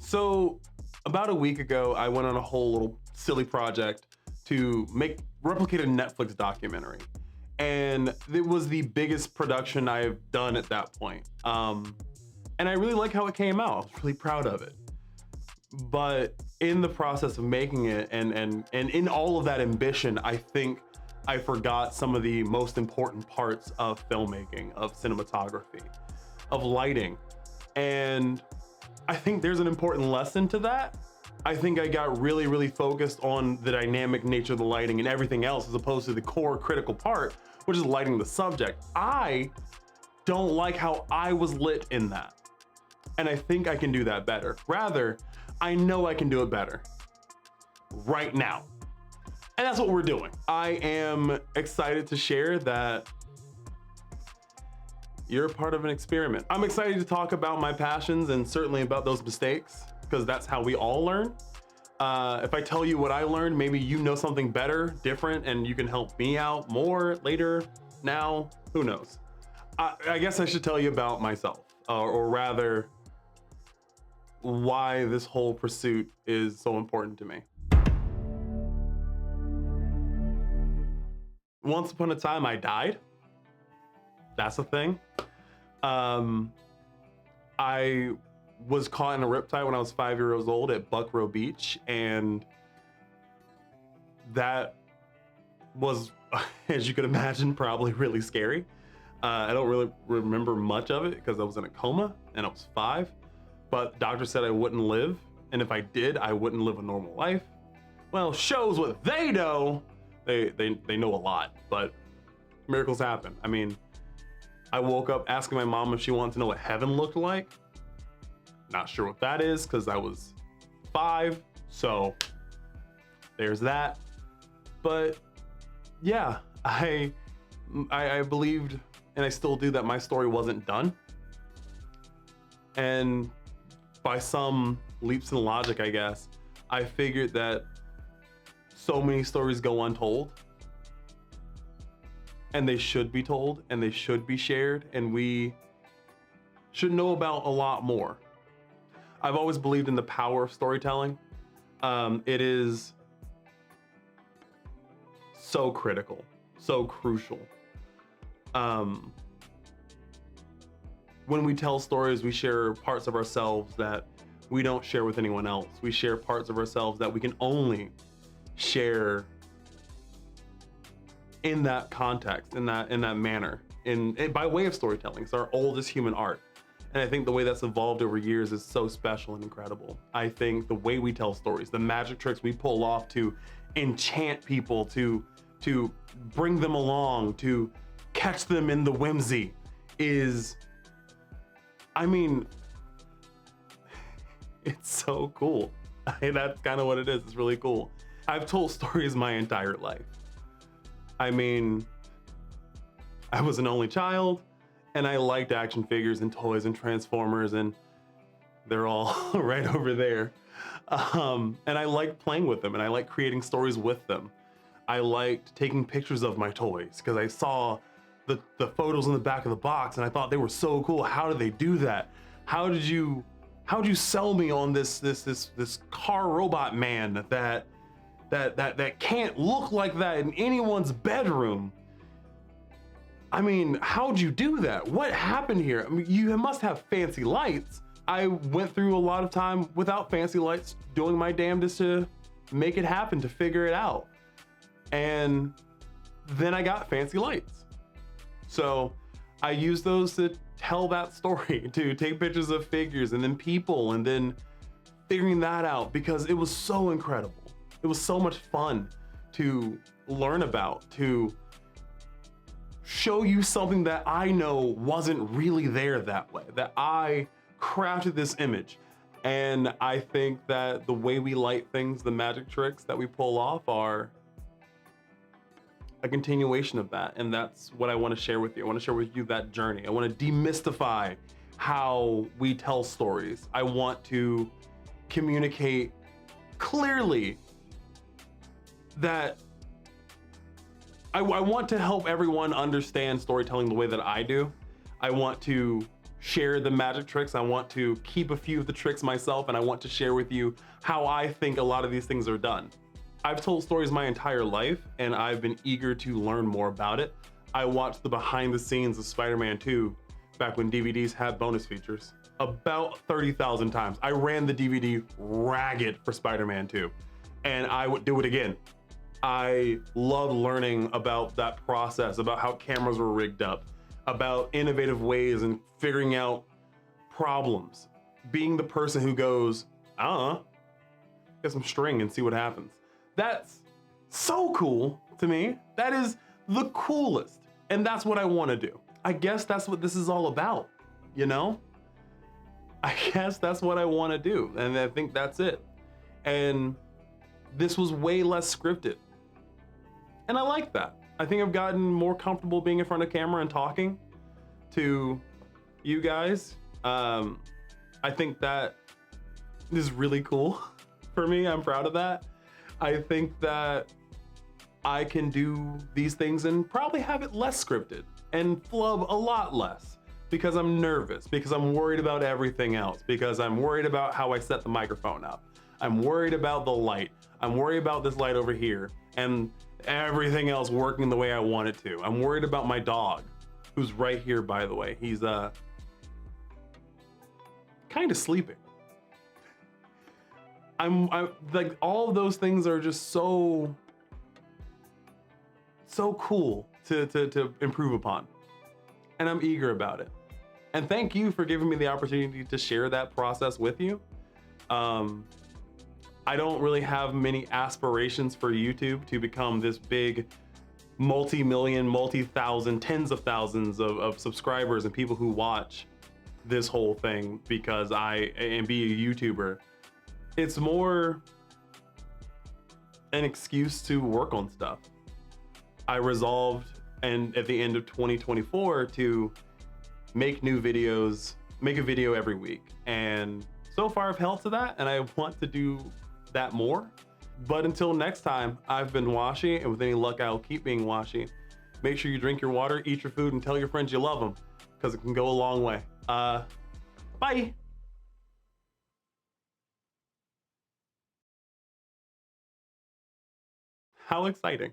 So about a week ago, I went on a whole little silly project to replicate a Netflix documentary. And it was the biggest production I've done at that point. And I really like how it came out. I was really proud of it. But in the process of making it and in all of that ambition, I think I forgot some of the most important parts of filmmaking, of cinematography, of lighting. And I think there's an important lesson to that. I think I got really focused on the dynamic nature of the lighting and everything else as opposed to the core critical part, which is lighting the subject. I don't like how I was lit in that. And I think I can do that better. Rather, I know I can do it better right now. And that's what we're doing. I am excited to share that you're a part of an experiment. I'm excited to talk about my passions and certainly about those mistakes, because that's how we all learn. If I tell you what I learned, maybe you know something better, different, and you can help me out more later, now, who knows? I guess I should tell you about myself, or rather, why this whole pursuit is so important to me. Once upon a time, I died. That's a thing. I was caught in a riptide when I was 5 years old at Buckrow Beach, and that was, as you could imagine, probably really scary. I don't really remember much of it because I was in a coma and I was 5, but the doctor said I wouldn't live, and if I did, I wouldn't live a normal life. Well, shows what they know. They know a lot, but miracles happen. I mean, I woke up asking my mom if she wanted to know what heaven looked like. Not sure what that is because I was 5, so there's that. But yeah, I believed, and I still do, that my story wasn't done. And by some leaps in logic, I guess, I figured that so many stories go untold, and they should be told, and they should be shared, and we should know about a lot more. I've always believed in the power of storytelling. It is so critical, so crucial. When we tell stories, we share parts of ourselves that we don't share with anyone else. We share parts of ourselves that we can only share in that context, in that manner, by way of storytelling. It's our oldest human art. And I think the way that's evolved over years is so special and incredible. I think the way we tell stories, the magic tricks we pull off to enchant people, to bring them along, to catch them in the whimsy is, I mean, it's so cool. That's kind of what it is. It's really cool. I've told stories my entire life. I mean, I was an only child, and I liked action figures and toys and Transformers, and they're all right over there. And I liked playing with them, and I liked creating stories with them. I liked taking pictures of my toys because I saw the photos in the back of the box, and I thought they were so cool. How did they do that? How'd you sell me on this car robot man that can't look like that in anyone's bedroom? I mean, how'd you do that? What happened here? I mean, you must have fancy lights. I went through a lot of time without fancy lights, doing my damnedest to make it happen, to figure it out. And then I got fancy lights. So I used those to tell that story, to take pictures of figures and then people, and then figuring that out, because it was so incredible. It was so much fun to learn about, to show you something that I know wasn't really there that way, that I crafted this image. And I think that the way we light things, the magic tricks that we pull off, are a continuation of that. And that's what I want to share with you. I want to share with you that journey. I want to demystify how we tell stories. I want to communicate clearly that I want to help everyone understand storytelling the way that I do. I want to share the magic tricks. I want to keep a few of the tricks myself, and I want to share with you how I think a lot of these things are done. I've told stories my entire life, and I've been eager to learn more about it. I watched the behind the scenes of Spider-Man 2 back when DVDs had bonus features about 30,000 times. I ran the DVD ragged for Spider-Man 2, and I would do it again. I love learning about that process, about how cameras were rigged up, about innovative ways and figuring out problems. Being the person who goes, get some string and see what happens. That's so cool to me. That is the coolest. And that's what I want to do. I guess that's what this is all about, you know? I guess that's what I want to do. And I think that's it. And this was way less scripted. And I like that. I think I've gotten more comfortable being in front of camera and talking to you guys. I think that is really cool for me. I'm proud of that. I think that I can do these things and probably have it less scripted and flub a lot less because I'm nervous, because I'm worried about everything else, because I'm worried about how I set the microphone up. I'm worried about the light. I'm worried about this light over here and everything else working the way I want it to. I'm worried about my dog, who's right here, by the way. He's kind of sleeping. I'm like, all of those things are just so cool to improve upon. And I'm eager about it. And thank you for giving me the opportunity to share that process with you. I don't really have many aspirations for YouTube to become this big multi-million, multi-thousand, tens of thousands of subscribers and people who watch this whole thing because and be a YouTuber. It's more an excuse to work on stuff. I resolved, and at the end of 2024, to make new videos, make a video every week. And so far I've held to that, and I want to do that more. But until next time, I've been Washy, and with any luck, I'll keep being Washy. Make sure you drink your water, eat your food, and tell your friends you love them, because it can go a long way. Bye. How exciting.